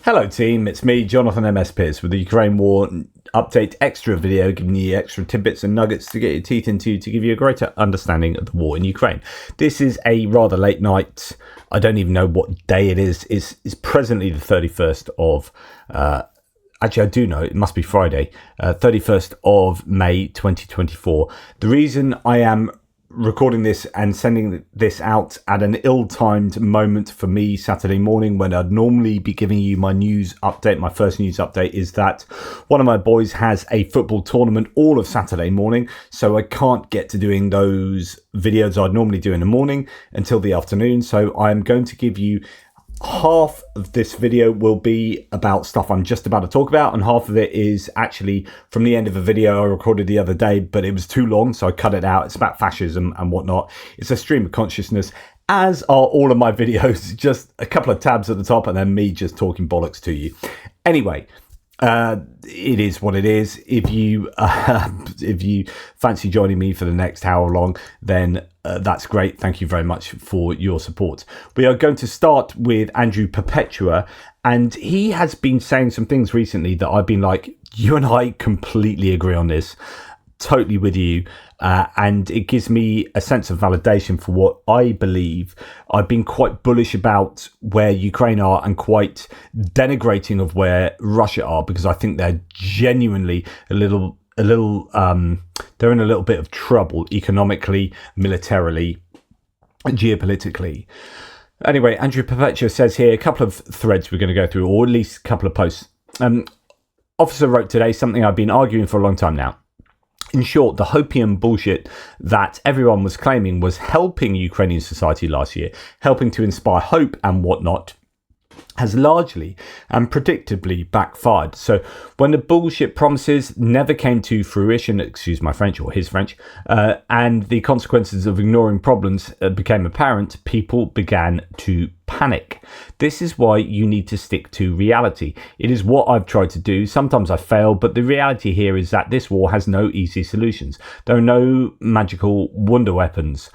Hello team, it's me, Jonathan MS Pierce with the Ukraine War update extra video, giving you extra tidbits and nuggets to get your teeth into to give you a greater understanding of the war in Ukraine. This is a rather late night. I don't even know what day it is. It's presently the 31st of, actually I do know, it must be Friday, 31st of May 2024. The reason I am recording this and sending this out at an ill-timed moment for me Saturday morning when I'd normally be giving you my news update, my first news update, is that one of my boys has a football tournament all of Saturday morning, so I can't get to doing those videos I'd normally do in the morning until the afternoon. So I'm going to give you half of this video will be about stuff I'm just about to talk about, and half of it is actually from the end of a video I recorded the other day, but it was too long, so I cut it out. It's about fascism and whatnot. It's a stream of consciousness, as are all of my videos, just a couple of tabs at the top and then me just talking bollocks to you. Anyway, it is what it is. If you fancy joining me for the next hour long, then that's great. Thank you very much for your support. We are going to start with Andrew Perpetua, and he has been saying some things recently that I've been like, you and I completely agree on this. Totally with you, and it gives me a sense of validation for what I believe. I've been quite bullish about where Ukraine are and quite denigrating of where Russia are, because I think they're genuinely they're in a little bit of trouble economically, militarily, geopolitically. Anyway, Andrew Perpetua says here a couple of threads we're going to go through, or at least a couple of posts. Officer wrote today something I've been arguing for a long time now. In short, the hopium bullshit that everyone was claiming was helping Ukrainian society last year, helping to inspire hope and whatnot, has largely and predictably backfired. So when the bullshit promises never came to fruition, excuse my French or his French, and the consequences of ignoring problems became apparent, people began to panic. This is why you need to stick to reality. It is what I've tried to do. Sometimes I fail, but the reality here is that this war has no easy solutions. There are no magical Wunderwaffen,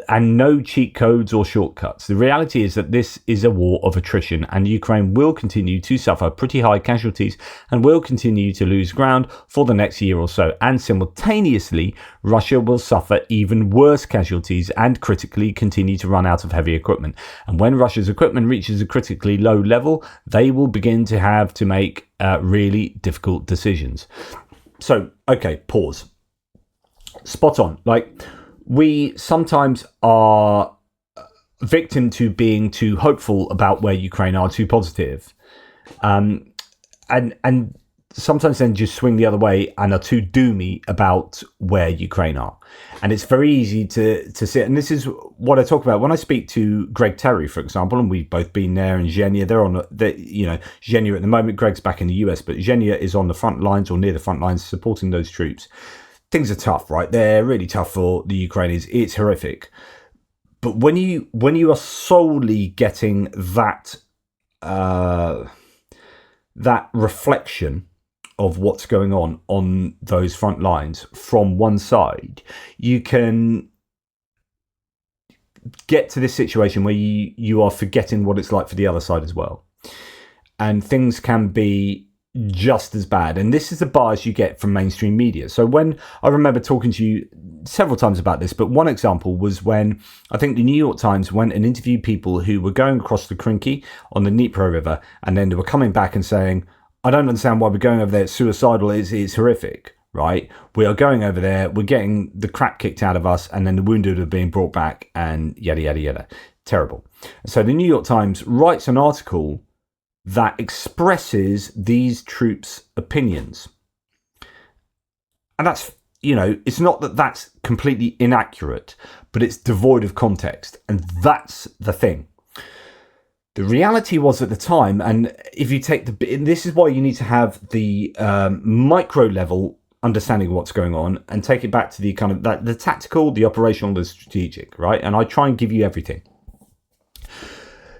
and no cheat codes or shortcuts. The reality is that this is a war of attrition, and Ukraine will continue to suffer pretty high casualties and will continue to lose ground for the next year or so. And simultaneously, Russia will suffer even worse casualties and critically continue to run out of heavy equipment. And when Russia's equipment reaches a critically low level, they will begin to have to make really difficult decisions. So, okay, pause. Spot on. Like, we sometimes are victim to being too hopeful about where Ukraine are, too positive. And sometimes then just swing the other way and are too doomy about where Ukraine are. And it's very easy to sit, and this is what I talk about when I speak to Greg Terry, for example, and we've both been there, and Zhenya, they're on Zhenya at the moment. Greg's back in the US, but Zhenya is on the front lines or near the front lines supporting those troops. Things are tough, right? They're really tough for the Ukrainians. It's horrific. But when you are solely getting that reflection of what's going on those front lines from one side, you can get to this situation where you are forgetting what it's like for the other side as well, and things can be just as bad. And this is the bias you get from mainstream media. So when I remember talking to you several times about this, but one example was when I think the New York Times went and interviewed people who were going across the Krinky on the Dnipro River, and then they were coming back and saying, I don't understand why we're going over there. It's suicidal. It's horrific, right? We are going over there. We're getting the crap kicked out of us, and then the wounded are being brought back, and yada, yada, yada. Terrible. So the New York Times writes an article that expresses these troops' opinions. And that's, it's not that that's completely inaccurate, but it's devoid of context. And that's the thing. The reality was at the time, and if you take this is why you need to have the micro level understanding of what's going on and take it back to the kind of the tactical, the operational, the strategic, right? And I try and give you everything.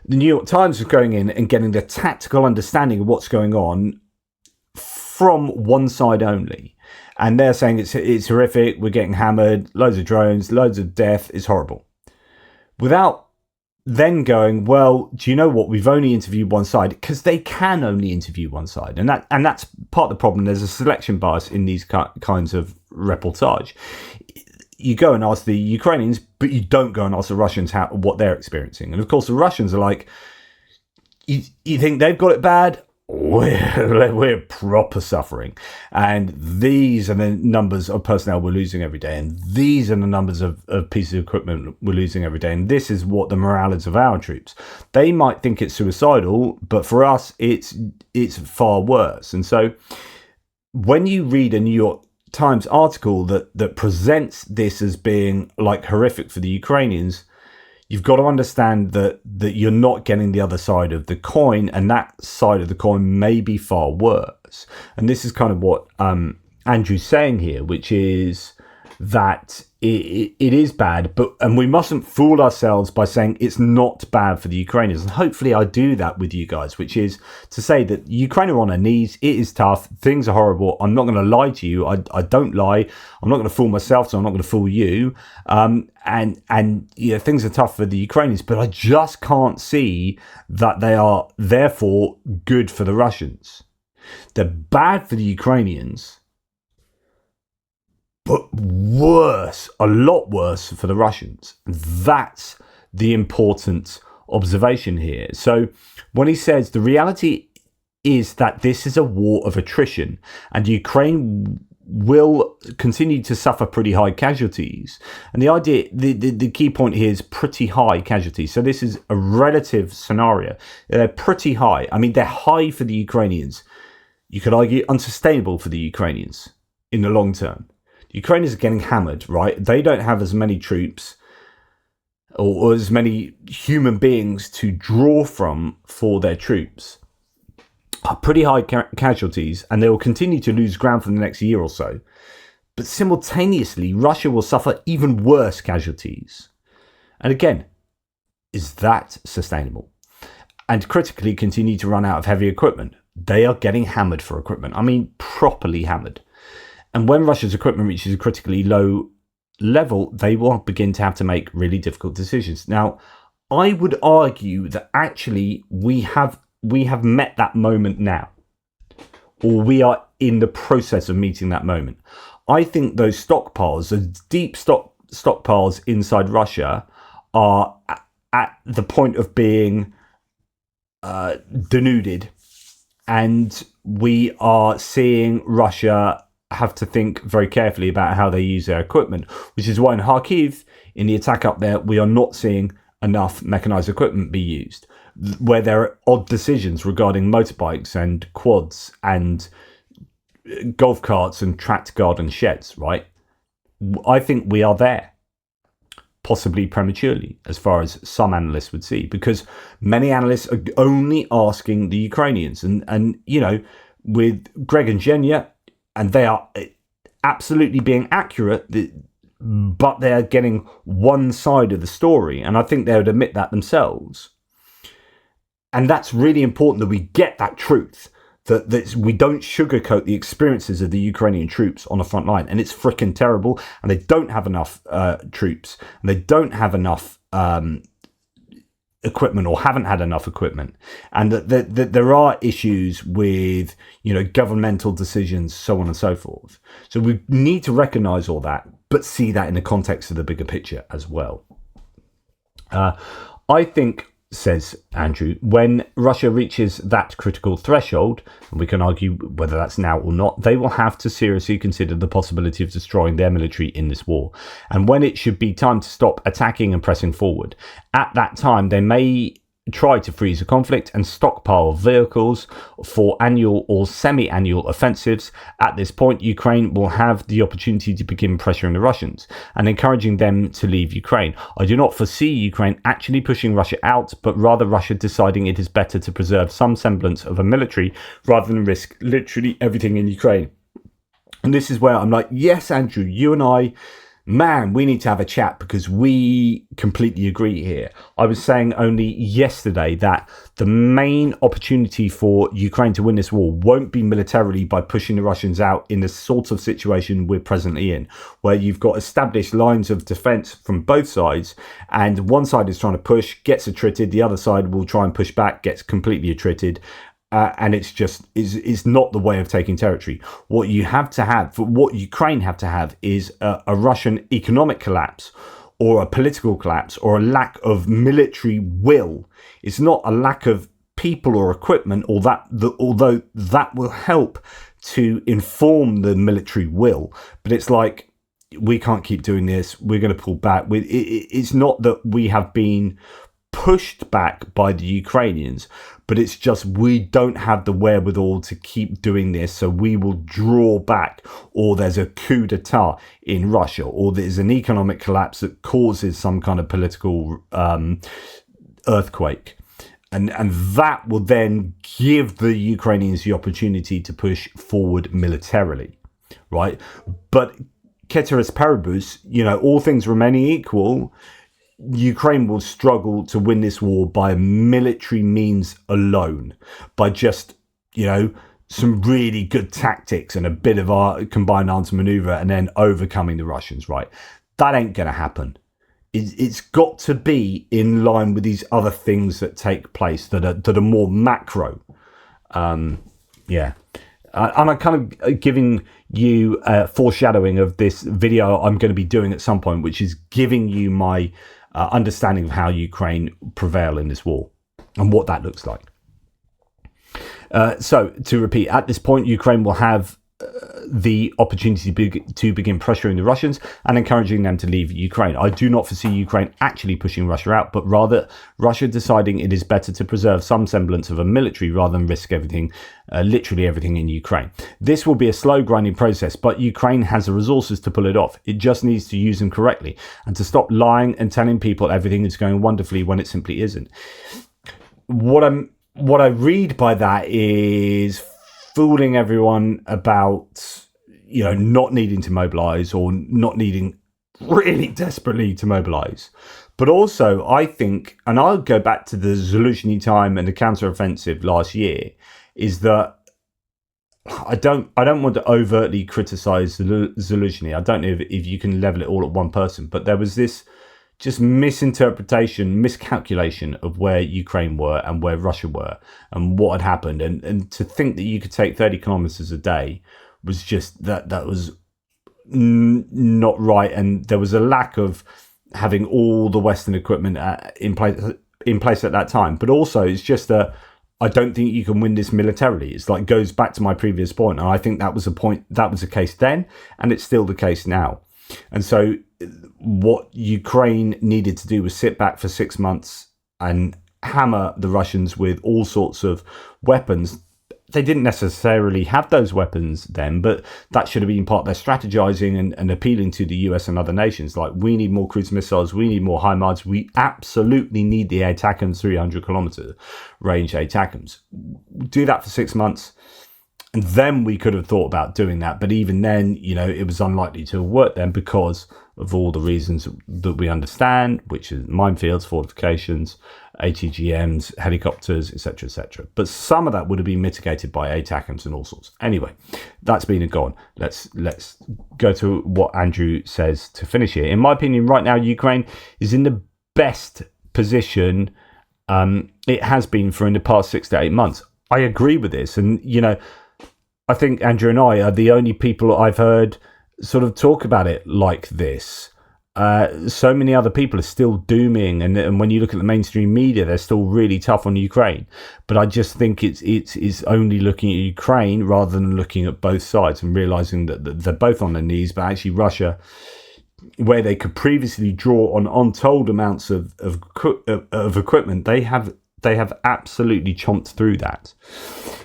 The New York Times was going in and getting the tactical understanding of what's going on from one side only. And they're saying it's horrific, we're getting hammered, loads of drones, loads of death, it's horrible. Without then going, well, do you know what? We've only interviewed one side, because they can only interview one side, and that's part of the problem. There's a selection bias in these kinds of reportage. You go and ask the Ukrainians, but you don't go and ask the Russians what they're experiencing. And of course, the Russians are like, you think they've got it bad? We're proper suffering, and these are the numbers of personnel we're losing every day, and these are the numbers of pieces of equipment we're losing every day, and this is what the morale is of our troops. They might think it's suicidal, but for us it's far worse. And so when you read a New York Times article that presents this as being like horrific for the Ukrainians, you've got to understand that you're not getting the other side of the coin, and that side of the coin may be far worse. And this is kind of what Andrew's saying here, which is that it is bad, and we mustn't fool ourselves by saying it's not bad for the Ukrainians. And hopefully I do that with you guys, which is to say that Ukraine are on their knees. It is tough. Things are horrible. I'm not going to lie to you. I don't lie. I'm not going to fool myself, so I'm not going to fool you. And you know, things are tough for the Ukrainians, but I just can't see that they are therefore good for the Russians. They're bad for the Ukrainians, but worse, a lot worse for the Russians. That's the important observation here. So when he says the reality is that this is a war of attrition, and Ukraine will continue to suffer pretty high casualties. And the idea, the key point here is pretty high casualties. So this is a relative scenario. They're pretty high. I mean, they're high for the Ukrainians. You could argue unsustainable for the Ukrainians in the long term. The Ukrainians are getting hammered, right? They don't have as many troops or as many human beings to draw from for their troops. Pretty high casualties, and they will continue to lose ground for the next year or so. But simultaneously, Russia will suffer even worse casualties. And again, is that sustainable? And critically, continue to run out of heavy equipment. They are getting hammered for equipment. I mean, properly hammered. And when Russia's equipment reaches a critically low level, they will begin to have to make really difficult decisions. Now, I would argue that actually we have met that moment now, or we are in the process of meeting that moment. I think those stockpiles, those deep stockpiles inside Russia, are at the point of being denuded, and we are seeing Russia have to think very carefully about how they use their equipment, which is why in Kharkiv, in the attack up there, we are not seeing enough mechanized equipment be used, where there are odd decisions regarding motorbikes and quads and golf carts and tracked garden sheds, right? I think we are there, possibly prematurely, as far as some analysts would see, because many analysts are only asking the Ukrainians. And you know, with Greg and Zhenya, and they are absolutely being accurate, but they're getting one side of the story. And I think they would admit that themselves. And that's really important, that we get that truth, that we don't sugarcoat the experiences of the Ukrainian troops on the front line. And it's freaking terrible. And they don't have enough troops. And they don't have enough equipment, or haven't had enough equipment. And that there are issues with, you know, governmental decisions, so on and so forth. So we need to recognize all that, but see that in the context of the bigger picture as well. I think, says Andrew, when Russia reaches that critical threshold, and we can argue whether that's now or not, they will have to seriously consider the possibility of destroying their military in this war. And when it should be time to stop attacking and pressing forward, at that time they may try to freeze the conflict and stockpile vehicles for annual or semi-annual offensives. At this point, Ukraine will have the opportunity to begin pressuring the Russians and encouraging them to leave Ukraine. I do not foresee Ukraine actually pushing Russia out, but rather Russia deciding it is better to preserve some semblance of a military rather than risk literally everything in Ukraine. And this is where I'm like, yes, Andrew, you and I man, we need to have a chat because we completely agree here. I was saying only yesterday that the main opportunity for Ukraine to win this war won't be militarily by pushing the Russians out in the sort of situation we're presently in, where you've got established lines of defense from both sides, and one side is trying to push, gets attrited, the other side will try and push back, gets completely attrited. And it's not the way of taking territory. What you have to have, what Ukraine have to have, is a Russian economic collapse, or a political collapse, or a lack of military will. It's not a lack of people or equipment, or although that will help to inform the military will. But it's like, we can't keep doing this. We're going to pull back. It's not that we have been pushed back by the Ukrainians, but it's just we don't have the wherewithal to keep doing this, so we will draw back, or there's a coup d'etat in Russia, or there's an economic collapse that causes some kind of political earthquake, and that will then give the Ukrainians the opportunity to push forward militarily, right? But ceteris paribus, all things remaining equal, Ukraine will struggle to win this war by military means alone, by just, some really good tactics and a bit of our combined arms maneuver, and then overcoming the Russians, right? That ain't going to happen. It's got to be in line with these other things that take place that are more macro. And I'm kind of giving you a foreshadowing of this video I'm going to be doing at some point, which is giving you my understanding of how Ukraine prevail in this war and what that looks like. So to repeat, at this point, Ukraine will have the opportunity to begin pressuring the Russians and encouraging them to leave Ukraine. I do not foresee Ukraine actually pushing Russia out, but rather Russia deciding it is better to preserve some semblance of a military rather than risk everything, literally everything in Ukraine. This will be a slow grinding process, but Ukraine has the resources to pull it off. It just needs to use them correctly and to stop lying and telling people everything is going wonderfully when it simply isn't. What I read by that is fooling everyone about, not needing to mobilize, or not needing really desperately to mobilize. But also, I think, and I'll go back to the Zaluzhny time and the counteroffensive last year, is that I don't want to overtly criticize Zaluzhny. I don't know if you can level it all at one person, but there was this just misinterpretation, miscalculation of where Ukraine were and where Russia were and what had happened. And to think that you could take 30 kilometers a day was just that was not right. And there was a lack of having all the Western equipment in place at that time. But also, it's just I don't think you can win this militarily. It's like, goes back to my previous point. And I think that was the case then, and it's still the case now. And so what Ukraine needed to do was sit back for 6 months and hammer the Russians with all sorts of weapons. They didn't necessarily have those weapons then, but that should have been part of their strategizing and appealing to the US and other nations. Like, we need more cruise missiles, we need more HIMARS, we absolutely need the ATACMS 300 kilometer range ATACMS. Do that for 6 months. And then we could have thought about doing that. But even then, it was unlikely to have worked then because of all the reasons that we understand, which is minefields, fortifications, ATGMs, helicopters, etc., etc. But some of that would have been mitigated by ATACMS and all sorts. Anyway, that's been and gone. Let's go to what Andrew says to finish here. In my opinion, right now, Ukraine is in the best position it has been for in the past 6 to 8 months. I agree with this. And, I think Andrew and I are the only people I've heard sort of talk about it like this. So many other people are still dooming, and when you look at the mainstream media, they're still really tough on Ukraine. But I just think it's only looking at Ukraine rather than looking at both sides and realizing that they're both on their knees. But actually, Russia, where they could previously draw on untold amounts of equipment, they have absolutely chomped through that.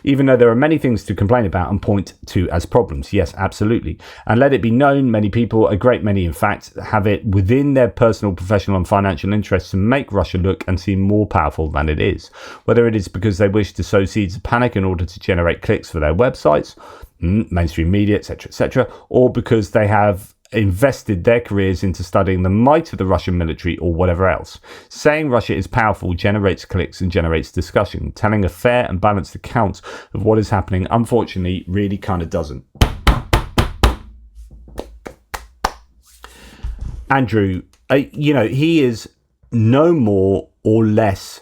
Even though there are many things to complain about and point to as problems. Yes, absolutely. And let it be known, many people, a great many in fact, have it within their personal, professional and financial interests to make Russia look and seem more powerful than it is. Whether it is because they wish to sow seeds of panic in order to generate clicks for their websites, mainstream media, etc., or because they have invested their careers into studying the might of the Russian military or whatever else. Saying Russia is powerful generates clicks and generates discussion. Telling a fair and balanced account of what is happening, unfortunately, really kind of doesn't. Andrew, he is no more or less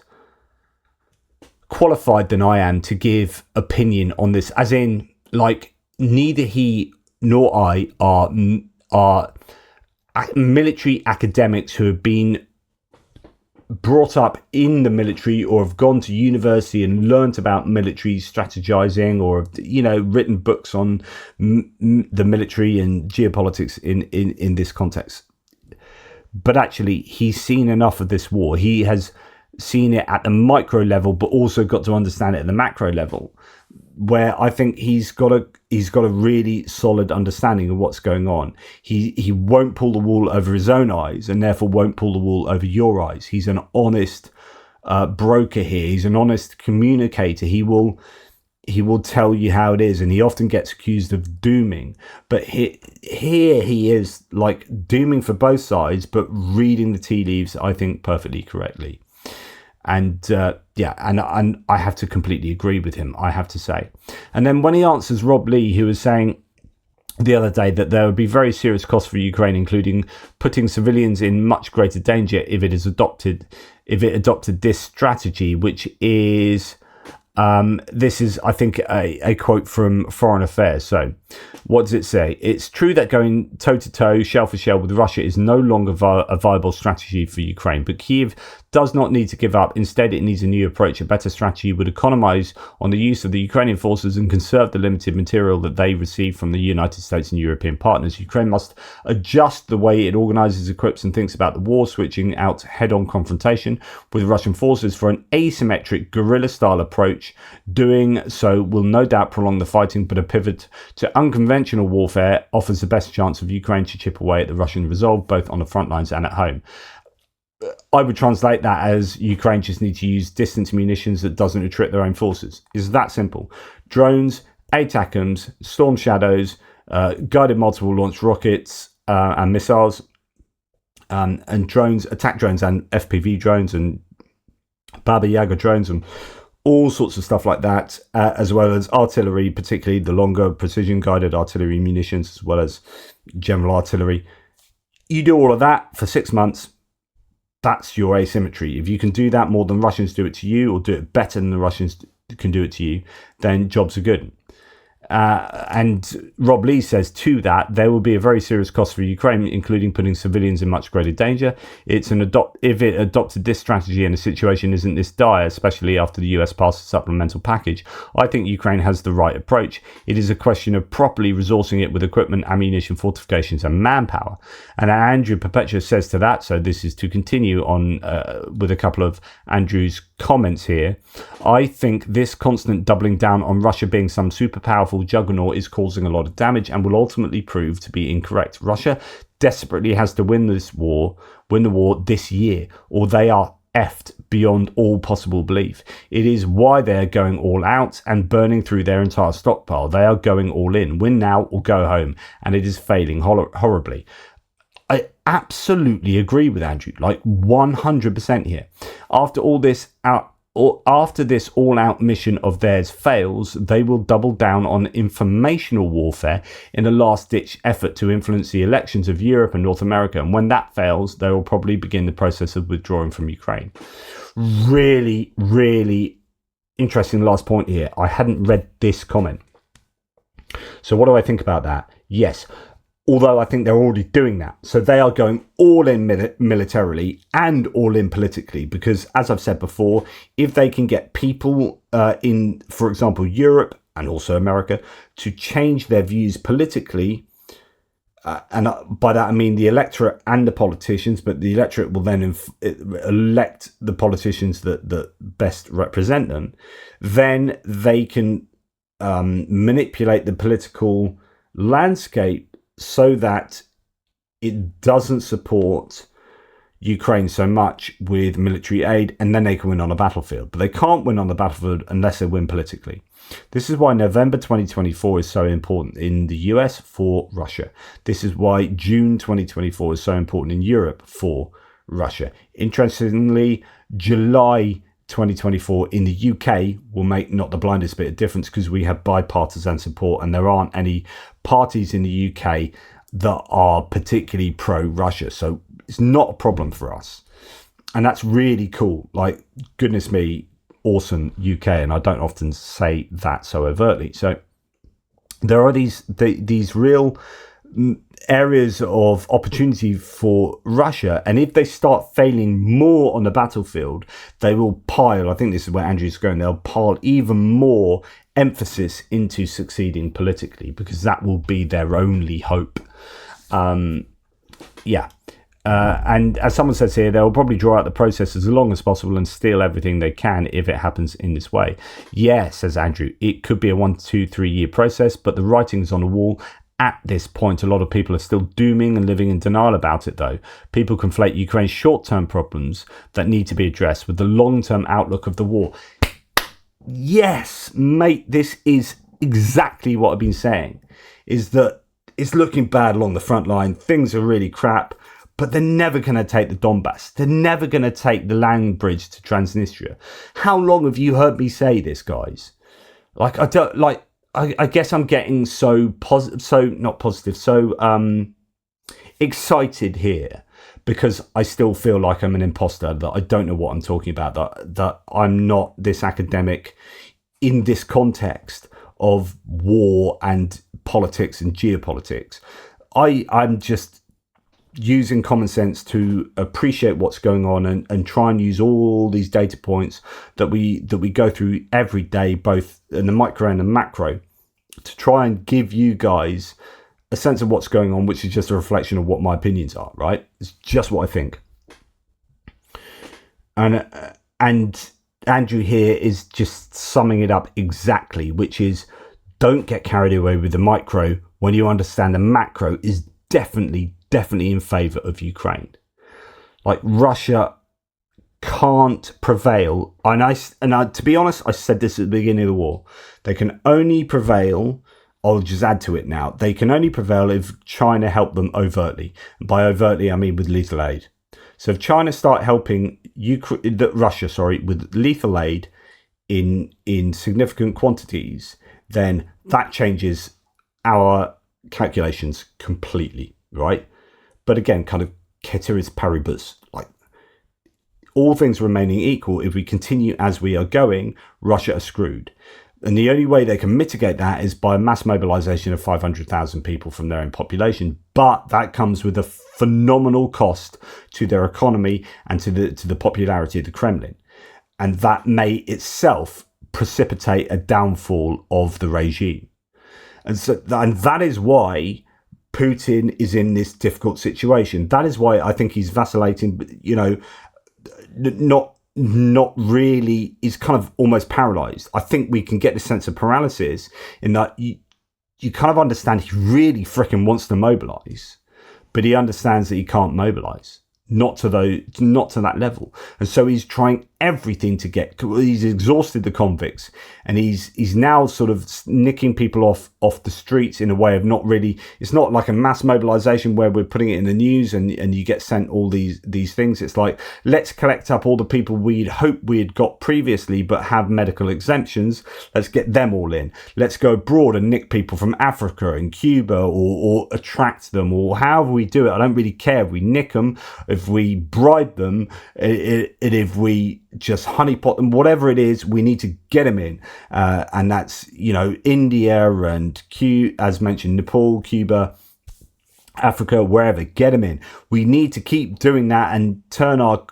qualified than I am to give opinion on this, as in, like, neither he nor I are military academics who have been brought up in the military or have gone to university and learnt about military strategizing, or have, written books on the military and geopolitics in this context. But actually, he's seen enough of this war. He has seen it at the micro level, but also got to understand it at the macro level, where I think he's got a really solid understanding of what's going on. He won't pull the wool over his own eyes, and therefore won't pull the wool over your eyes. He's an honest broker here. He's an honest communicator. He will tell you how it is, and he often gets accused of dooming. But here he is, like, dooming for both sides, but reading the tea leaves, I think, perfectly correctly. And and I have to completely agree with him, I have to say. And then when he answers Rob Lee, who was saying the other day that there would be very serious costs for Ukraine, including putting civilians in much greater danger if it adopted this strategy, which is this is, I think, a quote from Foreign Affairs. So what does it say? It's true that going toe-to-toe, shell for shell with Russia is no longer a viable strategy for Ukraine, but Kyiv does not need to give up. Instead, it needs a new approach. A better strategy would economize on the use of the Ukrainian forces and conserve the limited material that they receive from the United States and European partners. Ukraine must adjust the way it organizes, equips, and thinks about the war, switching out head-on confrontation with Russian forces for an asymmetric guerrilla-style approach. Doing so will no doubt prolong the fighting, but a pivot to unconventional warfare offers the best chance of Ukraine to chip away at the Russian resolve, both on the front lines and at home. I would translate that as Ukraine just need to use distance munitions that doesn't retreat their own forces. It's that simple. Drones, ATACMS, Storm Shadows, guided multiple launch rockets and missiles, and drones, attack drones and FPV drones and Baba Yaga drones and all sorts of stuff like that, as well as artillery, particularly the longer precision guided artillery munitions, as well as general artillery. You do all of that for 6 months. That's your asymmetry. If you can do that more than Russians do it to you, or do it better than the Russians can do it to you, then jobs are good. And Rob Lee says to that, there will be a very serious cost for Ukraine, including putting civilians in much greater danger. If it adopted this strategy and the situation isn't this dire, especially after the US passed a supplemental package, I think Ukraine has the right approach. It is a question of properly resourcing it with equipment, ammunition, fortifications, and manpower. And Andrew Perpetua says to that, so this is to continue on with a couple of Andrew's comments here. I think this constant doubling down on Russia being some super powerful juggernaut is causing a lot of damage and will ultimately prove to be incorrect. Russia desperately has to win the war this year, or they are effed beyond all possible belief. It is why they're going all out and burning through their entire stockpile. They are going all in. Win now or go home, and it is failing horribly. I absolutely agree with Andrew, like 100% here. After this all-out mission of theirs fails, they will double down on informational warfare in a last-ditch effort to influence the elections of Europe and North America. And when that fails, they will probably begin the process of withdrawing from Ukraine. Really, really interesting last point here. I hadn't read this comment. So what do I think about that? Yes. Although I think they're already doing that. So they are going all in militarily and all in politically, because, as I've said before, if they can get people in, for example, Europe and also America, to change their views politically, and by that I mean the electorate and the politicians, but the electorate will then elect the politicians that best represent them, then they can manipulate the political landscape so that it doesn't support Ukraine so much with military aid, and then they can win on the battlefield. But they can't win on the battlefield unless they win politically. This is why November 2024 is so important in the US for Russia. This is why June 2024 is so important in Europe for Russia. Interestingly, July 2024 in the UK will make not the blindest bit of difference because we have bipartisan support and there aren't any parties in the UK that are particularly pro-Russia. So it's not a problem for us. And that's really cool. Like, goodness me, awesome UK. And I don't often say that so overtly. So there are these real areas of opportunity for Russia, and if they start failing more on the battlefield, they will pile, I think this is where Andrew's going, they'll pile even more emphasis into succeeding politically, because that will be their only hope. And as someone says here, they'll probably draw out the process as long as possible and steal everything they can if it happens in this way. Yeah, says Andrew, it could be a 1, 2, 3 year process, but the writing's on the wall. At this point, a lot of people are still dooming and living in denial about it, though. People conflate Ukraine's short-term problems that need to be addressed with the long-term outlook of the war. Yes, mate, this is exactly what I've been saying, is that it's looking bad along the front line. Things are really crap, but they're never going to take the Donbass. They're never going to take the land bridge to Transnistria. How long have you heard me say this, guys? Like, I guess I'm getting so excited here because I still feel like I'm an imposter, that I don't know what I'm talking about, that I'm not this academic in this context of war and politics and geopolitics. I'm just using common sense to appreciate what's going on and try and use all these data points that we go through every day, both in the micro and the macro, to try and give you guys a sense of what's going on, which is just a reflection of what my opinions are, right? It's just what I think. And Andrew here is just summing it up exactly, which is, don't get carried away with the micro when you understand the macro is definitely in favor of Ukraine. Like, Russia can't prevail, and I to be honest, I said this at the beginning of the war, they can only prevail, I'll just add to it now, they can only prevail if China help them overtly. And by overtly, I mean with lethal aid. So if China start helping Russia with lethal aid in significant quantities, then that changes our calculations completely, right? But again, kind of ceteris paribus, like, all things remaining equal, if we continue as we are going, Russia are screwed. And the only way they can mitigate that is by mass mobilization of 500,000 people from their own population. But that comes with a phenomenal cost to their economy and to the popularity of the Kremlin. And that may itself precipitate a downfall of the regime. And that is why Putin is in this difficult situation. That is why I think he's vacillating, not really, is kind of almost paralyzed. I think we can get this sense of paralysis in that you kind of understand he really freaking wants to mobilize, but he understands that he can't mobilize. Not to that level. And so he's trying everything to he's exhausted the convicts, and he's now sort of nicking people off the streets in a way of not really, it's not like a mass mobilization where we're putting it in the news and you get sent all these things. It's like, let's collect up all the people we'd hoped we had got previously but have medical exemptions. Let's get them all in. Let's go abroad and nick people from Africa and Cuba, or attract them, or however we do it. I don't really care if we nick them, if we bribe them, if we just honeypot them, whatever it is, we need to get them in. And that's, India and as mentioned, Nepal, Cuba, Africa, wherever, get them in. We need to keep doing that and turn our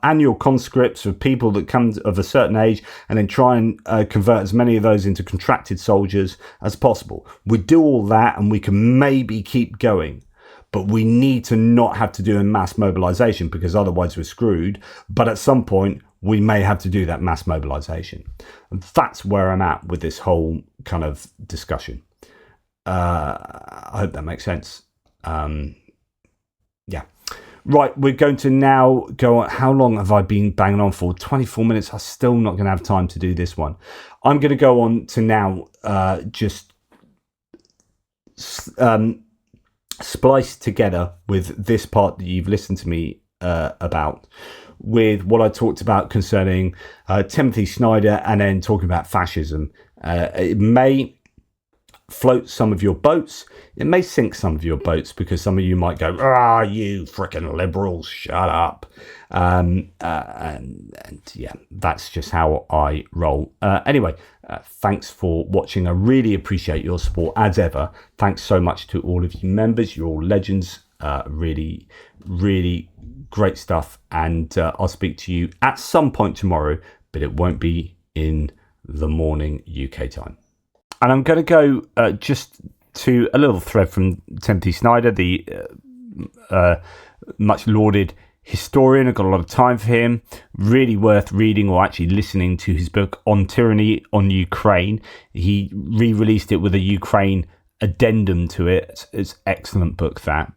annual conscripts of people that come of a certain age, and then try and convert as many of those into contracted soldiers as possible. We do all that and we can maybe keep going. But we need to not have to do a mass mobilization, because otherwise we're screwed. But at some point, we may have to do that mass mobilization. And that's where I'm at with this whole kind of discussion. I hope that makes sense. Yeah. Right, we're going to now go on. How long have I been banging on for? 24 minutes. I'm still not going to have time to do this one. I'm going to go on to now just splice together with this part that you've listened to me about, with what I talked about concerning Timothy Snyder, and then talking about fascism. It may float some of your boats. It may sink some of your boats, because some of you might go, you frickin' liberals, shut up. And yeah, that's just how I roll. Anyway, thanks for watching. I really appreciate your support as ever. Thanks so much to all of you members. You're all legends. Really, really great stuff. And I'll speak to you at some point tomorrow, but it won't be in the morning UK time. And I'm going to go just to a little thread from Timothy Snyder, the much lauded historian. I've got a lot of time for him. Really worth reading, or actually listening to, his book On Tyranny on Ukraine. He re-released it with a Ukraine addendum to it. It's an excellent book, that.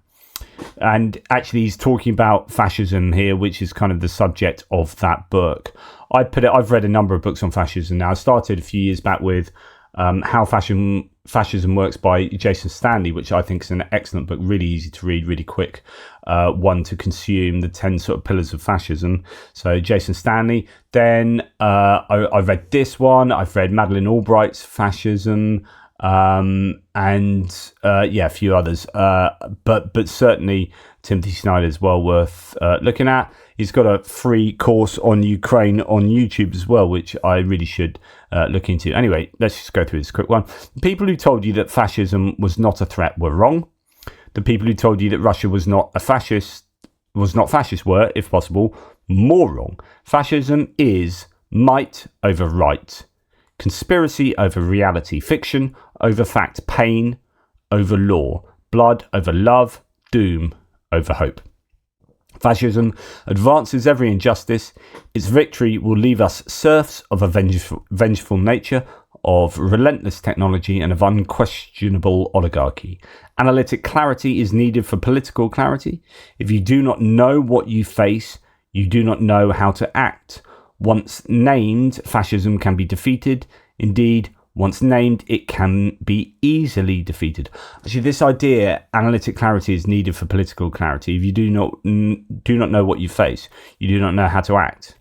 And actually, he's talking about fascism here, which is kind of the subject of that book. I've read a number of books on fascism now. I started a few years back with How Fascism Works by Jason Stanley, which I think is an excellent book, really easy to read, really quick one to consume, the 10 sort of pillars of fascism. So Jason Stanley. Then I read this one. I've read Madeleine Albright's Fascism, and a few others. But certainly Timothy Snyder is well worth looking at. He's got a free course on Ukraine on YouTube as well, which I really should look into. Anyway, let's just go through this quick one. The people who told you that fascism was not a threat were wrong. The people who told you that Russia was not fascist were, if possible, more wrong. Fascism is might over right, conspiracy over reality, fiction over fact, pain over law, blood over love, doom over hope. Fascism advances every injustice. Its victory will leave us serfs of a vengeful nature, of relentless technology, and of unquestionable oligarchy. Analytic clarity is needed for political clarity. If you do not know what you face, you do not know how to act. Once named, fascism can be defeated. Indeed, once named, it can be easily defeated. Actually, this idea, analytic clarity, is needed for political clarity. If you do not know what you face, you do not know how to act.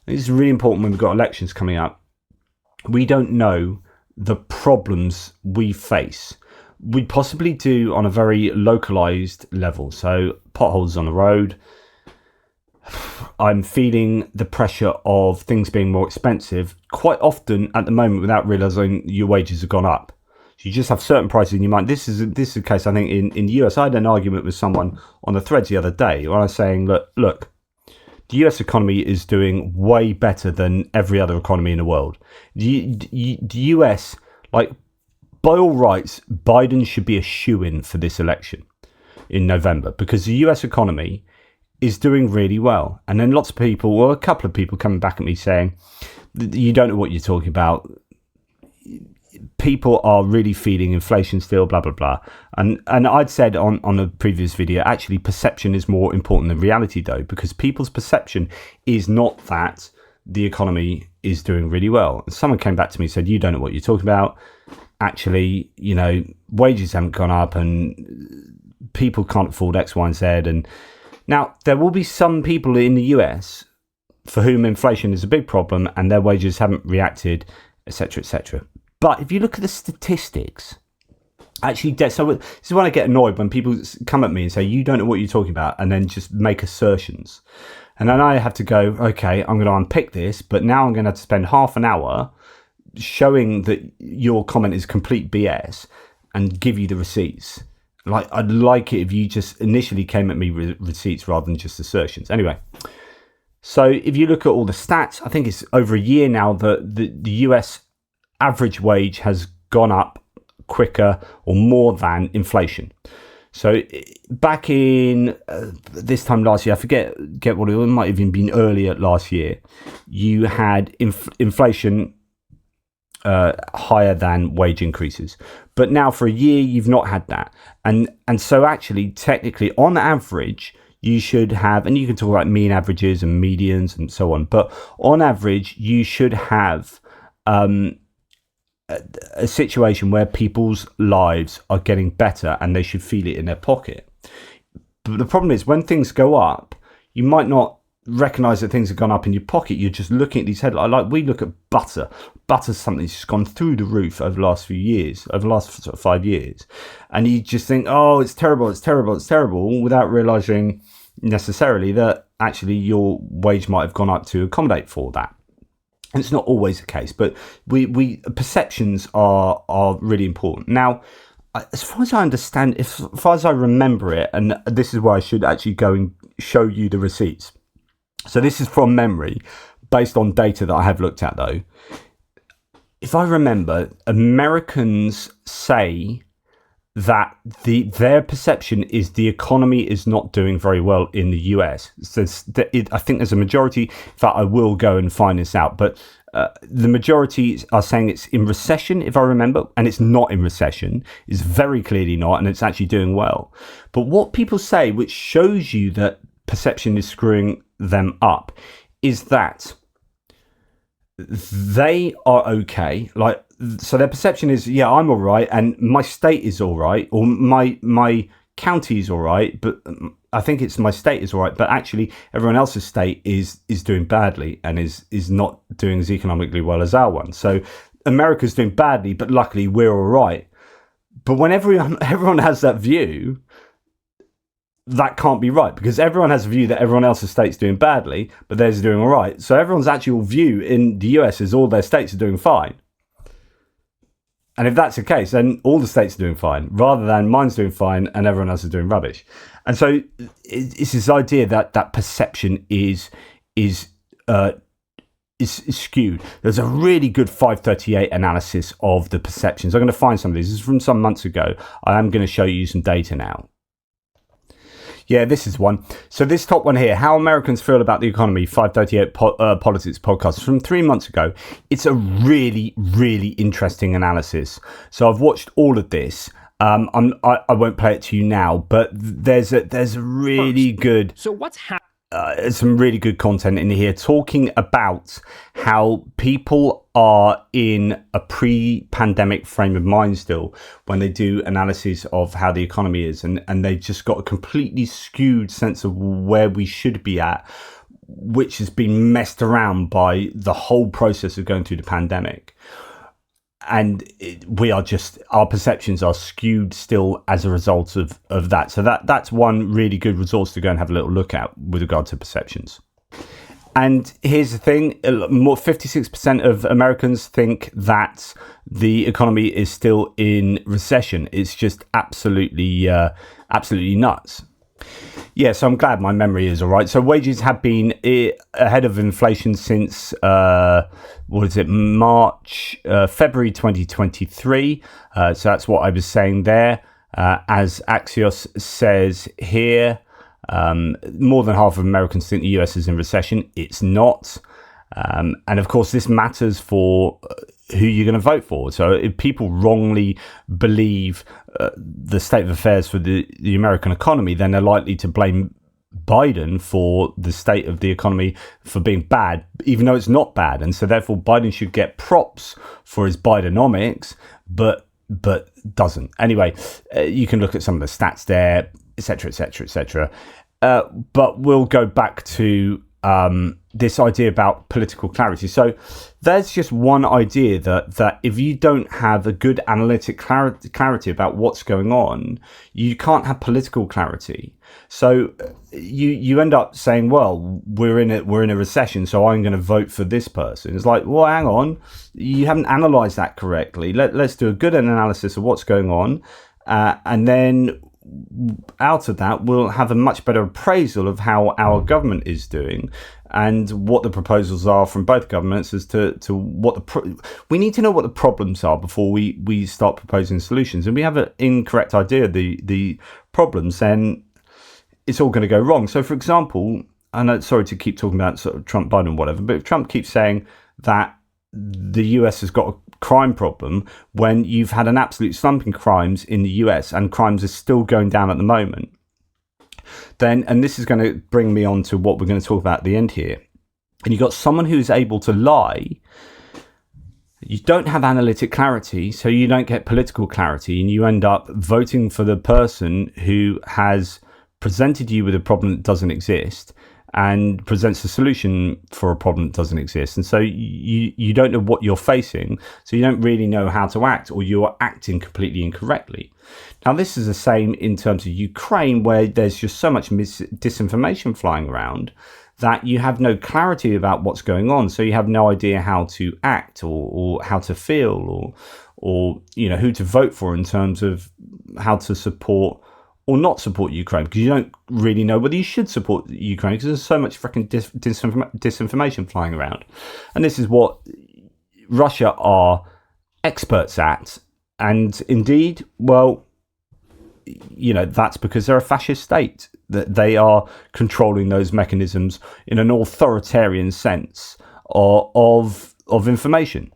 This is really important when we've got elections coming up. We don't know the problems we face. We possibly do on a very localized level. So potholes on the road. I'm feeling the pressure of things being more expensive quite often at the moment without realizing your wages have gone up. So you just have certain prices in your mind. This is the case, I think, in the US. I had an argument with someone on the threads the other day when I was saying, look, the US economy is doing way better than every other economy in the world. The US, like, by all rights, Biden should be a shoo-in for this election in November, because the US economy is doing really well. And then lots of people, well, a couple of people coming back at me saying, you don't know what you're talking about. People are really feeling inflation still, blah, blah, blah. And I'd said on a previous video, actually, perception is more important than reality, though, because people's perception is not that the economy is doing really well. And someone came back to me and said, you don't know what you're talking about. Actually, wages haven't gone up and people can't afford X, Y, and Z. And now, there will be some people in the US for whom inflation is a big problem and their wages haven't reacted, etc., etc. But if you look at the statistics, actually, so this is when I get annoyed when people come at me and say, you don't know what you're talking about, and then just make assertions. And then I have to go, okay, I'm going to unpick this, but now I'm going to have to spend half an hour showing that your comment is complete BS and give you the receipts. Like, I'd like it if you just initially came at me with receipts rather than just assertions. Anyway, so if you look at all the stats, I think it's over a year now that the US average wage has gone up quicker or more than inflation. So back in this time last year, I forget what it might have even been earlier last year, you had inflation higher than wage increases. But now for a year, you've not had that. And so actually, technically, on average, you should have, and you can talk about mean averages and medians and so on, but on average, you should have a situation where people's lives are getting better and they should feel it in their pocket. But the problem is, when things go up, you might not recognize that things have gone up in your pocket. You're just looking at these headlines. Like, we look at butter. Butter's something that's just gone through the roof over the last few years, over the last sort of 5 years. And you just think, oh, it's terrible, it's terrible, it's terrible, without realizing necessarily that actually your wage might have gone up to accommodate for that. And it's not always the case, but we perceptions are really important. Now, as far as I understand, as far as I remember it, and this is where I should actually go and show you the receipts. So this is from memory, based on data that I have looked at, though. If I remember, Americans say that their perception is the economy is not doing very well in the US. So I think there's a majority. In fact, I will go and find this out, but the majority are saying it's in recession, if I remember, and it's not in recession. It's very clearly not, and it's actually doing well. But what people say, which shows you that perception is screwing them up, is that they are okay. Like, so their perception is, yeah, I'm all right, and my state is all right, or my county is all right, but I think it's my state is all right, but actually everyone else's state is doing badly and is not doing as economically well as our one. So America's doing badly, but luckily we're all right. But when everyone has that view, that can't be right, because everyone has a view that everyone else's state's doing badly, but theirs is doing all right. So everyone's actual view in the US is all their states are doing fine. And if that's the case, then all the states are doing fine, rather than mine's doing fine and everyone else is doing rubbish. And so it's this idea that perception is skewed. There's a really good 538 analysis of the perceptions. I'm going to find some of these. This is from some months ago. I am going to show you some data now. Yeah, this is one. So this top one here, How Americans Feel About the Economy, 538 Politics podcast, from 3 months ago. It's a really, really interesting analysis. So I've watched all of this. I won't play it to you now, but there's a really good. So what's happening? Some really good content in here talking about how people are in a pre-pandemic frame of mind still when they do analysis of how the economy is, and they've just got a completely skewed sense of where we should be at, which has been messed around by the whole process of going through the pandemic. And our perceptions are skewed still as a result of that. So that's one really good resource to go and have a little look at with regard to perceptions. And here's the thing, 56% of Americans think that the economy is still in recession. It's just absolutely nuts. Yeah, so I'm glad my memory is all right. So wages have been ahead of inflation since, February 2023. So that's what I was saying there. As Axios says here, more than half of Americans think the US is in recession. It's not. And of course, this matters for who you're going to vote for. So if people wrongly believe the state of affairs for the American economy, then they're likely to blame Biden for the state of the economy for being bad, even though it's not bad. And so therefore Biden should get props for his Bidenomics, but doesn't. Anyway, you can look at some of the stats there, etc., etc., etc. But we'll go back to this idea about political clarity. So there's just one idea that if you don't have a good analytic clarity about what's going on, you can't have political clarity. So you end up saying, well, we're in a recession, so I'm going to vote for this person. It's like, well, hang on, you haven't analysed that correctly. Let's do a good analysis of what's going on, and then out of that we'll have a much better appraisal of how our government is doing and what the proposals are from both governments as to what we need to know what the problems are before we start proposing solutions. And we have an incorrect idea of the problems, then it's all going to go wrong. So for example, I know, sorry to keep talking about sort of Trump, Biden, and whatever, but if Trump keeps saying that the US has got a crime problem when you've had an absolute slump in crimes in the US and crimes are still going down at the moment, then, and this is going to bring me on to what we're going to talk about at the end here, and you've got someone who's able to lie, you don't have analytic clarity, so you don't get political clarity, and you end up voting for the person who has presented you with a problem that doesn't exist and presents a solution for a problem that doesn't exist. And so you don't know what you're facing, so you don't really know how to act, or you're acting completely incorrectly. Now, this is the same in terms of Ukraine, where there's just so much disinformation flying around that you have no clarity about what's going on. So you have no idea how to act or how to feel or who to vote for in terms of how to support or not support Ukraine, because you don't really know whether you should support Ukraine because there's so much freaking disinformation flying around. And this is what Russia are experts at. And indeed, well, that's because they're a fascist state, that they are controlling those mechanisms in an authoritarian sense of information.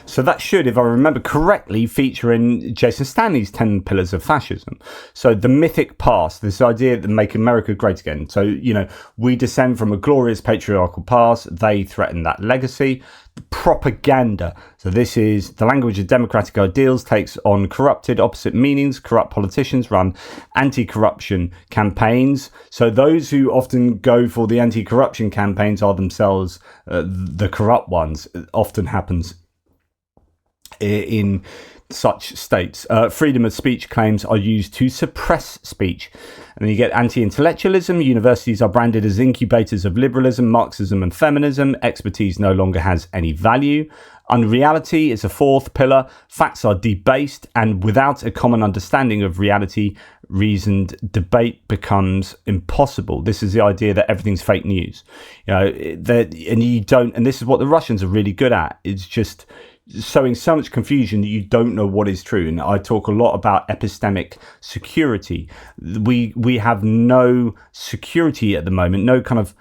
So that should, if I remember correctly, feature in Jason Stanley's 10 Pillars of Fascism. So the mythic past, this idea that make America great again. So, we descend from a glorious patriarchal past. They threaten that legacy. The propaganda. So this is the language of democratic ideals takes on corrupted opposite meanings. Corrupt politicians run anti-corruption campaigns. So those who often go for the anti-corruption campaigns are themselves the corrupt ones. It often happens in such states. Freedom of speech claims are used to suppress speech. And then you get anti-intellectualism. Universities are branded as incubators of liberalism, Marxism and feminism. Expertise no longer has any value. Unreality is a fourth pillar. Facts are debased, and without a common understanding of reality, reasoned debate becomes impossible. This is the idea that everything's fake news. And this is what the Russians are really good at. It's just sowing so much confusion that you don't know what is true. And I talk a lot about epistemic security. We have no security at the moment, no kind of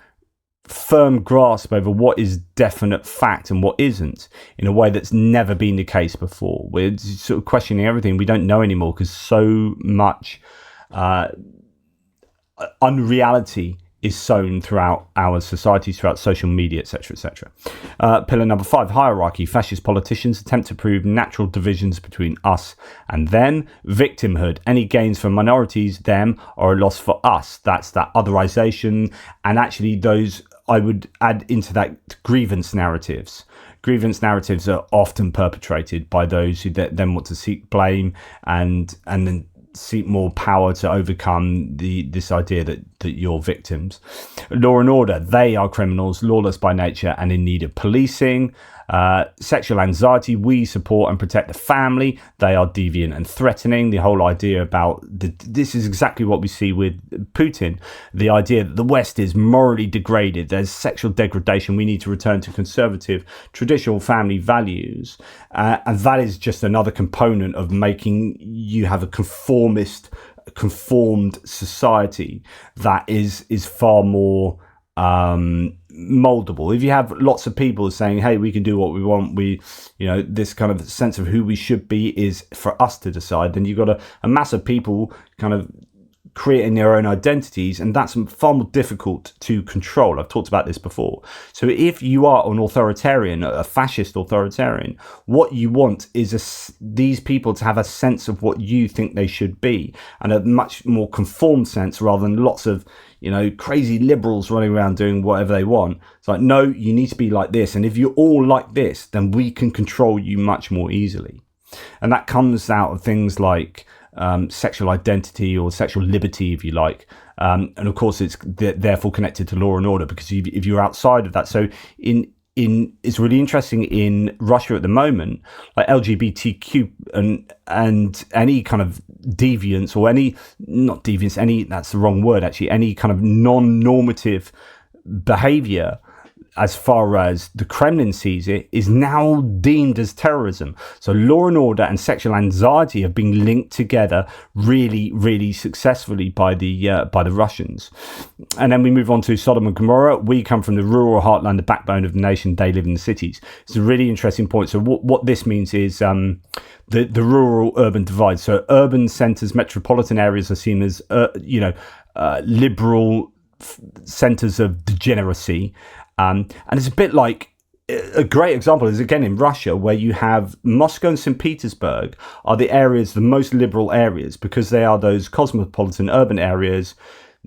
firm grasp over what is definite fact and what isn't, in a way that's never been the case before. We're sort of questioning everything. We don't know anymore because so much unreality is sown throughout our societies, throughout social media, etc., etc. Pillar number 5, hierarchy. Fascist politicians attempt to prove natural divisions between us and them. Victimhood. Any gains for minorities, them, are a loss for us. That's that otherization. And actually those, I would add into that, grievance narratives. Grievance narratives are often perpetrated by those who then want to seek blame and then seek more power to overcome this idea that you're victims. Law and order, they are criminals, lawless by nature and in need of policing. Sexual anxiety, we support and protect the family. They are deviant and threatening. The whole idea about this is exactly what we see with Putin. The idea that the West is morally degraded. There's sexual degradation. We need to return to conservative, traditional family values. And that is just another component of making you have a conformed society that is far more moldable. If you have lots of people saying, hey, we can do what we want, this kind of sense of who we should be is for us to decide, then you've got a mass of people kind of creating their own identities, and that's far more difficult to control. I've talked about this before. So if you are an authoritarian, a fascist authoritarian, what you want is these people to have a sense of what you think they should be, and a much more conformed sense, rather than lots of crazy liberals running around doing whatever they want. It's like, no, you need to be like this, and if you're all like this, then we can control you much more easily. And that comes out of things like sexual identity or sexual liberty, if you like, and of course it's therefore connected to law and order, because if you're outside of that, so it's really interesting in Russia at the moment, like LGBTQ and any kind of deviance, or that's the wrong word actually, any kind of non-normative behavior, as far as the Kremlin sees it, is now deemed as terrorism. So law and order and sexual anxiety have been linked together really, really successfully by the Russians. And then we move on to Sodom and Gomorrah. We come from the rural heartland, the backbone of the nation. They live in the cities. It's a really interesting point. So what this means is the rural-urban divide. So urban centres, metropolitan areas are seen as, liberal centres of degeneracy. And it's a bit like, a great example is again in Russia, where you have Moscow and St. Petersburg are the most liberal areas, because they are those cosmopolitan urban areas.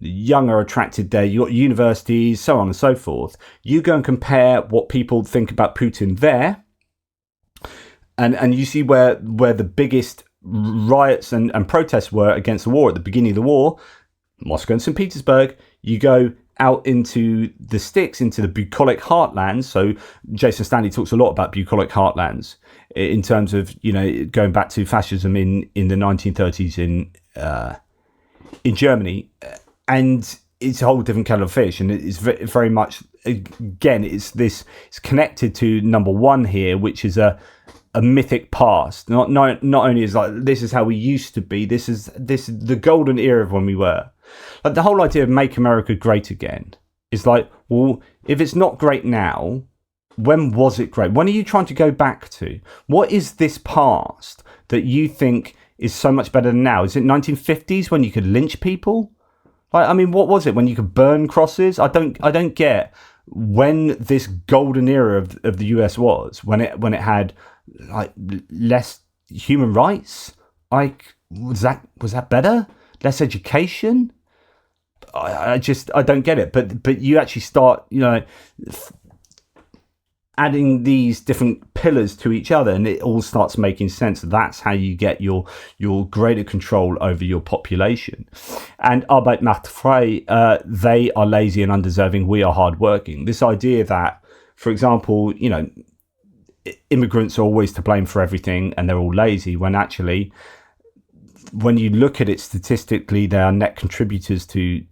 Young are attracted there. You've got universities, so on and so forth. You go and compare what people think about Putin there, and you see where the biggest riots and protests were against the war at the beginning of the war. Moscow and St. Petersburg. You go out into the sticks, into the bucolic heartlands. So Jason Stanley talks a lot about bucolic heartlands in terms of, going back to fascism in the 1930s in Germany, and it's a whole different kettle of fish. And it's very much, again, it's connected to number one here, which is a mythic past. Not only is like, this is how we used to be. This is the golden era of when we were. Like, the whole idea of make America great again is like, well, if it's not great now, when was it great? When are you trying to go back to? What is this past that you think is so much better than now? Is it 1950s when you could lynch people? Like, I mean, what was it when you could burn crosses? I don't get when this golden era of the US was, when it had like less human rights. Like, was that better? Less education? I don't get it. But you actually start, adding these different pillars to each other, and it all starts making sense. That's how you get your greater control over your population. And Arbeit macht frei, they are lazy and undeserving, we are hardworking. This idea that, for example, immigrants are always to blame for everything and they're all lazy, when actually, when you look at it statistically, they are net contributors to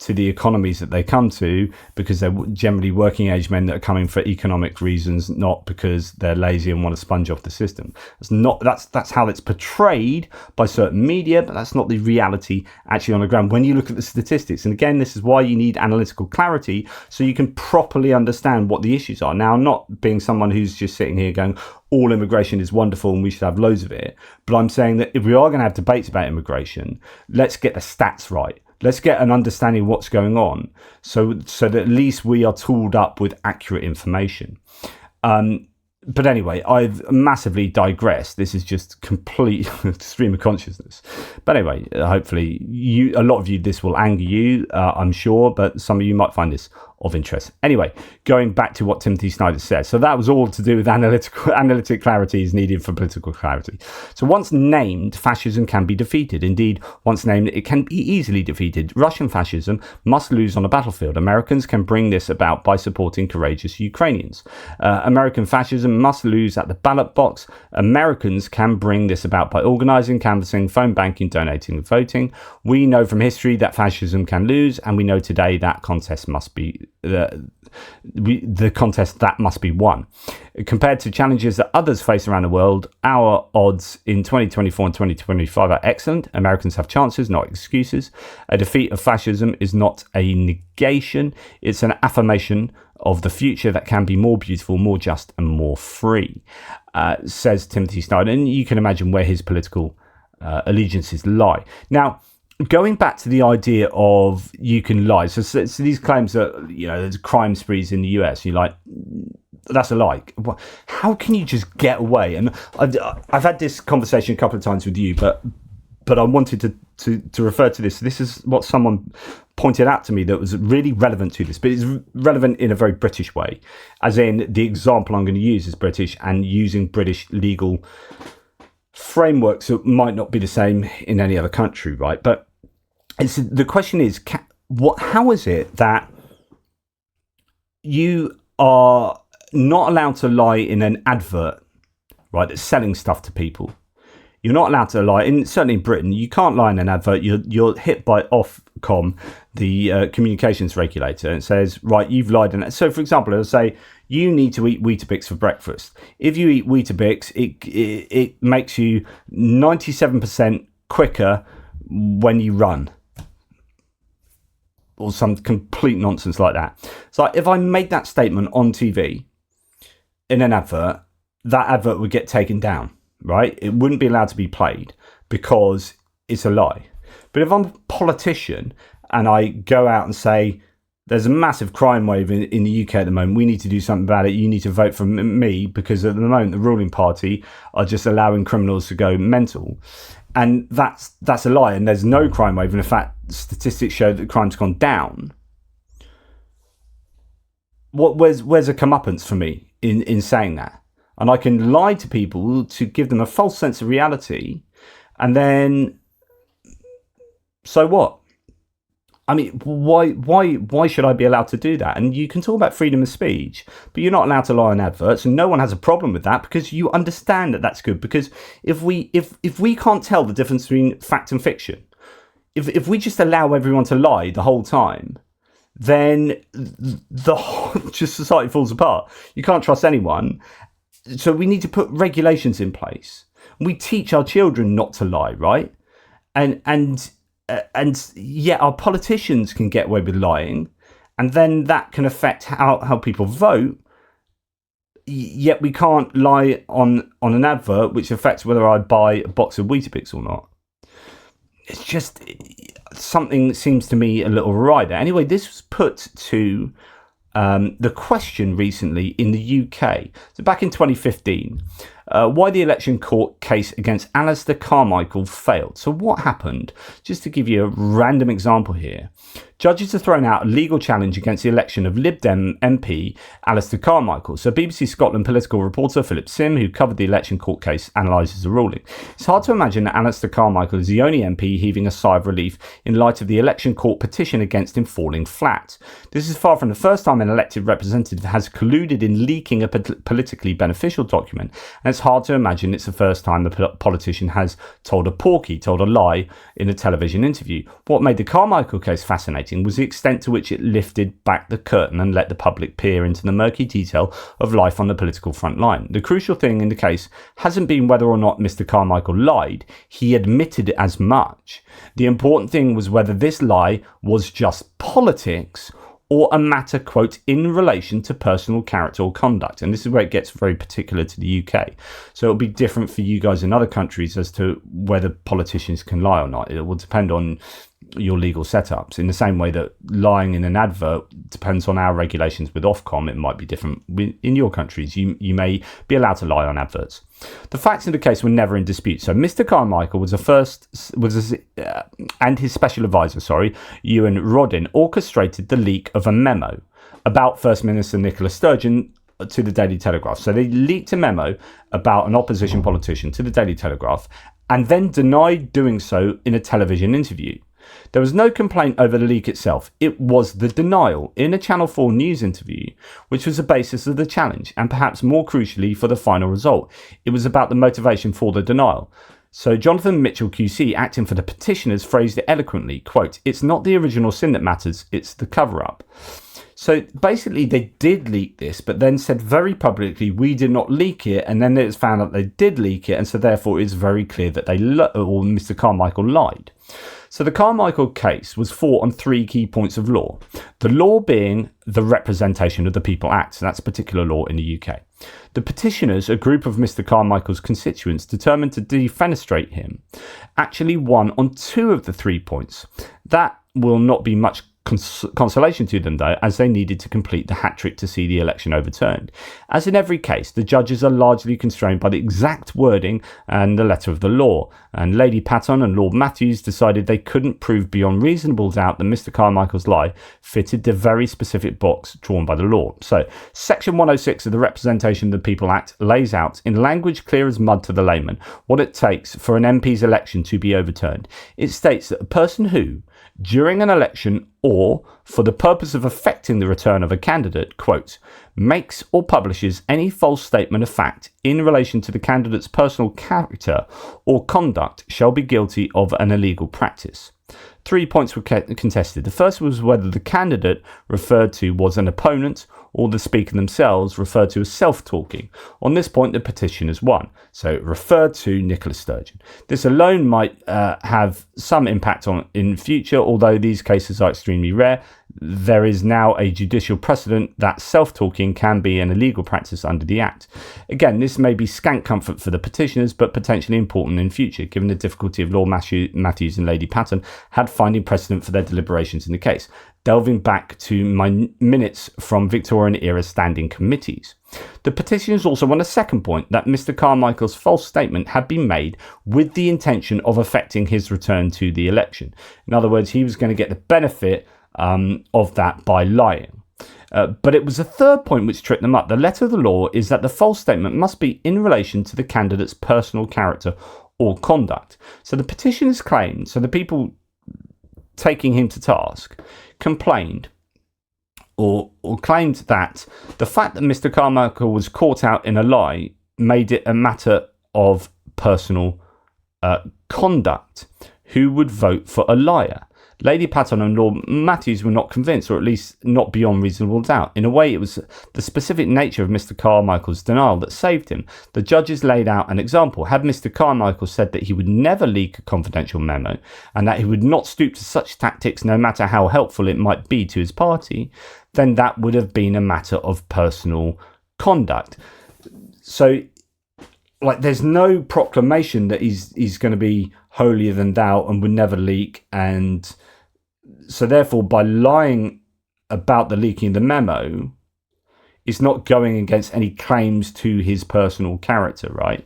the economies that they come to, because they're generally working age men that are coming for economic reasons, not because they're lazy and want to sponge off the system. That's how it's portrayed by certain media, but that's not the reality actually on the ground when you look at the statistics. And again, this is why you need analytical clarity, so you can properly understand what the issues are. Now, I'm not being someone who's just sitting here going, all immigration is wonderful and we should have loads of it. But I'm saying that if we are going to have debates about immigration, let's get the stats right. Let's get an understanding of what's going on, so that at least we are tooled up with accurate information. But anyway, I've massively digressed. This is just complete stream of consciousness. But anyway, hopefully a lot of you, this will anger you, I'm sure, but some of you might find this of interest. Anyway, going back to what Timothy Snyder says. So that was all to do with analytic clarity is needed for political clarity. So once named, fascism can be defeated. Indeed, once named, it can be easily defeated. Russian fascism must lose on a battlefield. Americans can bring this about by supporting courageous Ukrainians. American fascism must lose at the ballot box. Americans can bring this about by organising, canvassing, phone banking, donating and voting. We know from history that fascism can lose, and we know today that contest must be the contest that must be won. Compared to challenges that others face around the world, our odds in 2024 and 2025 are excellent. Americans have chances, not excuses. A defeat of fascism is not a negation, it's an affirmation of the future that can be more beautiful, more just and more free, says Timothy Snyder. And you can imagine where his political allegiances lie. Now, going back to the idea of you can lie. So these claims that, there's crime sprees in the US, you're like, that's a lie. How can you just get away? And I've had this conversation a couple of times with you, but I wanted to refer to this. This is what someone pointed out to me that was really relevant to this, but it's relevant in a very British way, as in the example I'm going to use is British and using British legal frameworks that might not be the same in any other country, right? But the question is, how is it that you are not allowed to lie in an advert, right, that's selling stuff to people? You're not allowed to lie, certainly in Britain, you can't lie in an advert. You're hit by Ofcom, the communications regulator, and it says, right, you've lied in it. So, for example, it'll say, you need to eat Weetabix for breakfast. If you eat Weetabix, it makes you 97% quicker when you run. Or some complete nonsense like that. So if I make that statement on TV in an advert, that advert would get taken down, right? It wouldn't be allowed to be played because it's a lie. But if I'm a politician and I go out and say, there's a massive crime wave in the UK at the moment, we need to do something about it, you need to vote for me, because at the moment the ruling party are just allowing criminals to go mental. And that's a lie, and there's no crime wave. And in fact, statistics show that crime's gone down. Where's a comeuppance for me in saying that? And I can lie to people to give them a false sense of reality, and then, so what? I mean, why should I be allowed to do that? And you can talk about freedom of speech, but you're not allowed to lie on adverts, and no one has a problem with that, because you understand that that's good. Because if we can't tell the difference between fact and fiction, if we just allow everyone to lie the whole time, then the whole just society falls apart. You can't trust anyone. So we need to put regulations in place. We teach our children not to lie, right? And yet our politicians can get away with lying, and then that can affect how people vote. Yet we can't lie on an advert, which affects whether I buy a box of Weetabix or not. It's just something seems to me a little awry there. Anyway, this was put to the question recently in the UK. So back in 2015, why the election court case against Alistair Carmichael failed. So what happened? Just to give you a random example here. Judges have thrown out a legal challenge against the election of Lib Dem MP Alistair Carmichael. So BBC Scotland political reporter Philip Sim, who covered the election court case, analyses the ruling. It's hard to imagine that Alistair Carmichael is the only MP heaving a sigh of relief in light of the election court petition against him falling flat. This is far from the first time an elected representative has colluded in leaking a politically beneficial document, and it's hard to imagine it's the first time a politician has told a lie in a television interview. What made the Carmichael case fascinating was the extent to which it lifted back the curtain and let the public peer into the murky detail of life on the political front line. The crucial thing in the case hasn't been whether or not Mr. Carmichael lied. He admitted as much. The important thing was whether this lie was just politics or a matter, quote, in relation to personal character or conduct. And this is where it gets very particular to the UK. So it'll be different for you guys in other countries as to whether politicians can lie or not. It will depend on your legal setups, in the same way that lying in an advert depends on our regulations with Ofcom. It might be different in your countries. You may be allowed to lie on adverts. The facts in the case were never in dispute. So Mr. Carmichael and his special advisor, Ewan Rodin, orchestrated the leak of a memo about First Minister Nicola Sturgeon to the Daily Telegraph. So they leaked a memo about an opposition politician to the Daily Telegraph, and then denied doing so in a television interview. There was no complaint over the leak itself. It was the denial in a Channel 4 news interview, which was the basis of the challenge, and perhaps more crucially for the final result. It was about the motivation for the denial. So Jonathan Mitchell QC, acting for the petitioners, phrased it eloquently, quote, "It's not the original sin that matters, it's the cover-up." So basically they did leak this, but then said very publicly, we did not leak it, and then it was found out they did leak it, and so therefore it's very clear that Mr. Carmichael lied. So the Carmichael case was fought on three key points of law. The law being the Representation of the People Act, so that's a particular law in the UK. The petitioners, a group of Mr. Carmichael's constituents determined to defenestrate him, actually won on two of the 3 points. That will not be much consolation to them, though, as they needed to complete the hat-trick to see the election overturned. As in every case, the judges are largely constrained by the exact wording and the letter of the law, and Lady Patton and Lord Matthews decided they couldn't prove beyond reasonable doubt that Mr. Carmichael's lie fitted the very specific box drawn by the law. So, Section 106 of the Representation of the People Act lays out, in language clear as mud to the layman, what it takes for an MP's election to be overturned. It states that a person who, during an election or for the purpose of effecting the return of a candidate, quote, makes or publishes any false statement of fact in relation to the candidate's personal character or conduct shall be guilty of an illegal practice. 3 points were contested. The first was whether the candidate referred to was an opponent or the speaker themselves referred to as self-talking. On this point, the petitioners won. So it referred to Nicola Sturgeon. This alone might have some impact in future, although these cases are extremely rare. There is now a judicial precedent that self-talking can be an illegal practice under the Act. Again, this may be scant comfort for the petitioners, but potentially important in future, given the difficulty of Lord Matthews and Lady Paton had finding precedent for their deliberations in the case. Delving back to my minutes from Victorian-era standing committees. The petitioners also won a second point, that Mr. Carmichael's false statement had been made with the intention of affecting his return to the election. In other words, he was going to get the benefit of that by lying. But it was a third point which tripped them up. The letter of the law is that the false statement must be in relation to the candidate's personal character or conduct. So the petitioners claimed, so the people taking him to task, complained or claimed that the fact that Mr. Carmichael was caught out in a lie made it a matter of personal conduct. Who would vote for a liar? Lady Paton and Lord Matthews were not convinced, or at least not beyond reasonable doubt. In a way, it was the specific nature of Mr. Carmichael's denial that saved him. The judges laid out an example. Had Mr. Carmichael said that he would never leak a confidential memo and that he would not stoop to such tactics no matter how helpful it might be to his party, then that would have been a matter of personal conduct. So, there's no proclamation that he's going to be holier than thou and would never leak, and so therefore by lying about the leaking of the memo, it's not going against any claims to his personal character, right?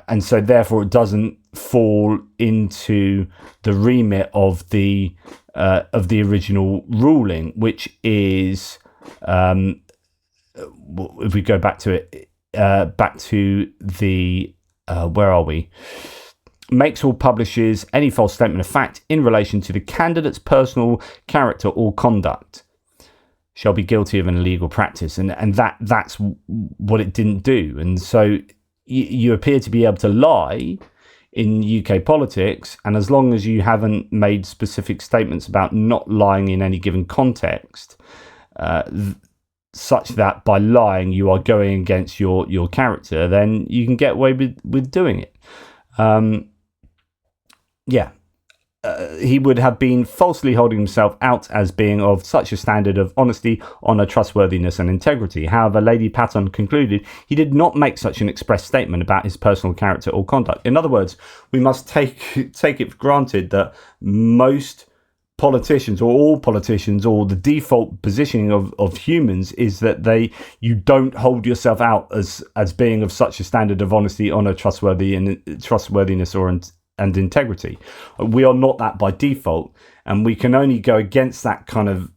And so therefore it doesn't fall into the remit of the original ruling, which is if we go back to it, back to the where are we? Makes or publishes any false statement of fact in relation to the candidate's personal character or conduct shall be guilty of an illegal practice, and that's what it didn't do. And so you appear to be able to lie in UK politics, and as long as you haven't made specific statements about not lying in any given context, such that by lying you are going against your character, then you can get away with doing it. He would have been falsely holding himself out as being of such a standard of honesty, honour, trustworthiness and integrity. However, Lady Paton concluded he did not make such an express statement about his personal character or conduct. In other words, we must take it for granted that most politicians, or all politicians, or the default positioning of humans is that you don't hold yourself out as being of such a standard of honesty, honour, trustworthiness and integrity. We are not that by default, and we can only go against that kind of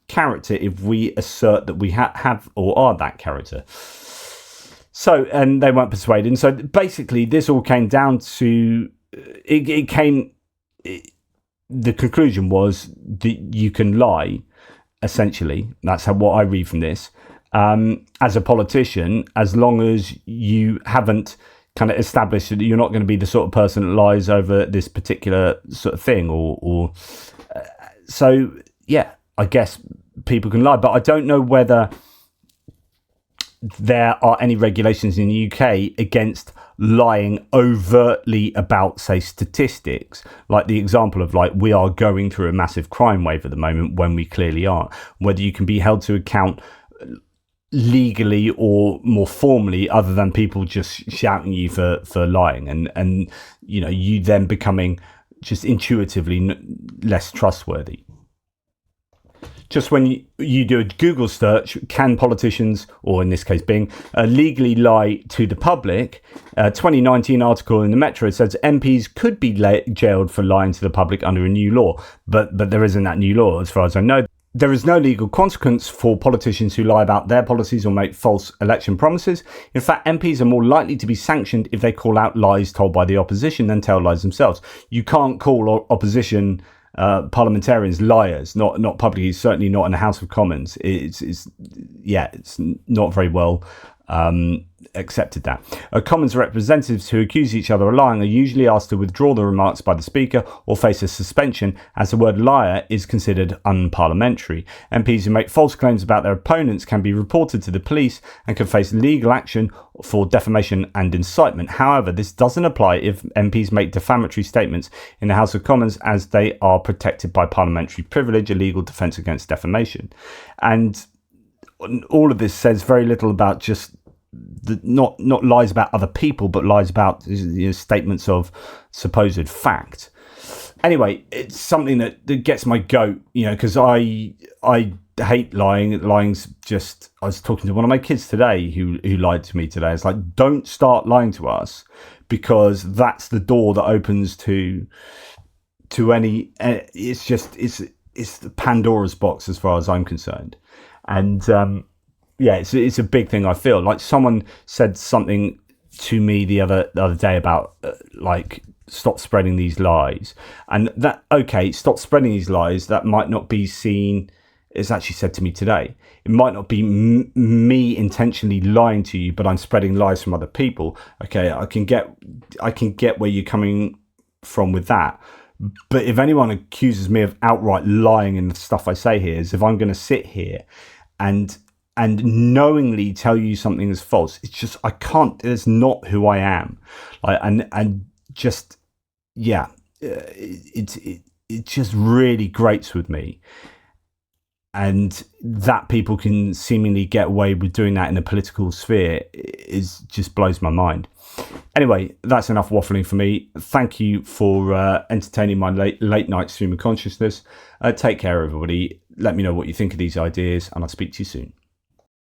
character if we assert that we have or are that character. So, and they weren't persuaded. And so basically this all came down to the conclusion was that you can lie, essentially. That's what I read from this, as a politician, as long as you haven't kind of established that you're not going to be the sort of person that lies over this particular sort of thing, or so yeah, I guess people can lie, but I don't know whether there are any regulations in the UK against lying overtly about, say, statistics, like the example of we are going through a massive crime wave at the moment when we clearly aren't. Whether you can be held to account legally or more formally, other than people just shouting you for lying, and you then becoming just intuitively less trustworthy. Just when you do a Google search, can politicians, or in this case Bing, legally lie to the public? 2019 article in the Metro says MPs could be jailed for lying to the public under a new law, but there isn't that new law as far as I know. There is no legal consequence for politicians who lie about their policies or make false election promises. In fact, MPs are more likely to be sanctioned if they call out lies told by the opposition than tell lies themselves. You can't call opposition parliamentarians liars, not publicly, certainly not in the House of Commons. It's not very well accepted that. Commons representatives who accuse each other of lying are usually asked to withdraw the remarks by the Speaker or face a suspension, as the word liar is considered unparliamentary. MPs who make false claims about their opponents can be reported to the police and can face legal action for defamation and incitement. However, this doesn't apply if MPs make defamatory statements in the House of Commons, as they are protected by parliamentary privilege, a legal defence against defamation. And all of this says very little about just not lies about other people, but lies about statements of supposed fact. Anyway, it's something that gets my goat, because I hate lying. Lying's just, I was talking to one of my kids today who lied to me today. It's like, don't start lying to us, because that's the door that opens to any, it's the Pandora's box as far as I'm concerned. And it's a big thing. I feel like someone said something to me the other day about stop spreading these lies, and that stop spreading these lies. That might not be seen. It's actually said to me today. It might not be me intentionally lying to you, but I'm spreading lies from other people. Okay, I can get where you're coming from with that. But if anyone accuses me of outright lying in the stuff I say here, is if I'm going to sit here and knowingly tell you something is false, it's just, I can't, it's not who I am. It just really grates with me. And that people can seemingly get away with doing that in the political sphere just blows my mind. Anyway, that's enough waffling for me. Thank you for entertaining my late night stream of consciousness. Take care, everybody. Let me know what you think of these ideas, and I'll speak to you soon.